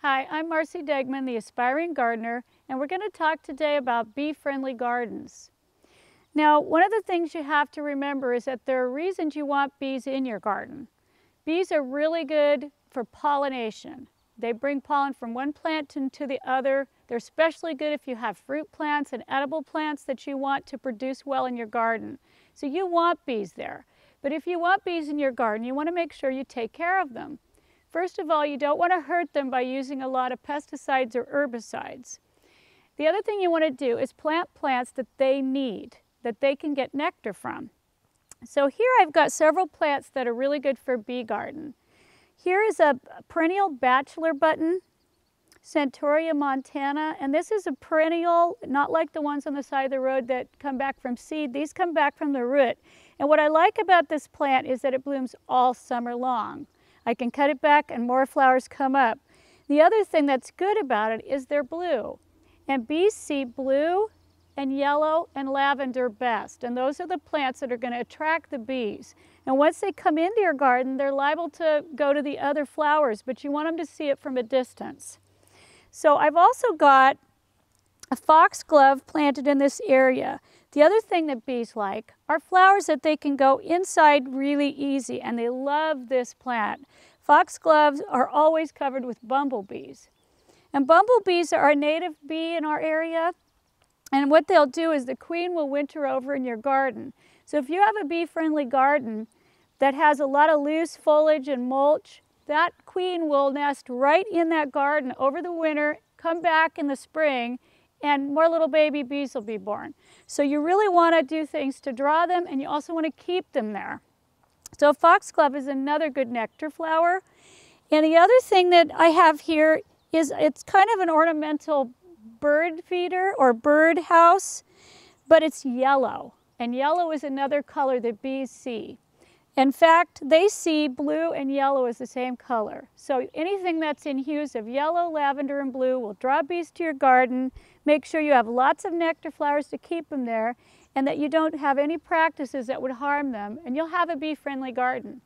Hi, I'm Marci Degman, the aspiring gardener, and we're going to talk today about bee-friendly gardens. Now, one of the things you have to remember is that there are reasons you want bees in your garden. Bees are really good for pollination. They bring pollen from one plant into the other. They're especially good if you have fruit plants and edible plants that you want to produce well in your garden. So you want bees there. But if you want bees in your garden, you want to make sure you take care of them. First of all, you don't want to hurt them by using a lot of pesticides or herbicides. The other thing you want to do is plant plants that they need, that they can get nectar from. So here I've got several plants that are really good for a bee garden. Here is a perennial bachelor button, Centaurea montana, and this is a perennial, not like the ones on the side of the road that come back from seed. These come back from the root. And what I like about this plant is that it blooms all summer long. I can cut it back and more flowers come up. The other thing that's good about it is they're blue. And bees see blue and yellow and lavender best. And those are the plants that are going to attract the bees. And once they come into your garden, they're liable to go to the other flowers, but you want them to see it from a distance. So I've also got a foxglove planted in this area. The other thing that bees like are flowers that they can go inside really easy, and they love this plant. Foxgloves are always covered with bumblebees. And bumblebees are a native bee in our area, and what they'll do is the queen will winter over in your garden. So if you have a bee-friendly garden that has a lot of loose foliage and mulch, that queen will nest right in that garden over the winter, come back in the spring, and more little baby bees will be born. So you really want to do things to draw them, and you also want to keep them there. So foxglove is another good nectar flower. And the other thing that I have here is it's kind of an ornamental bird feeder or bird house, but it's yellow. And yellow is another color that bees see. In fact, they see blue and yellow as the same color. So anything that's in hues of yellow, lavender, and blue will draw bees to your garden. Make sure you have lots of nectar flowers to keep them there, and that you don't have any practices that would harm them, and you'll have a bee-friendly garden.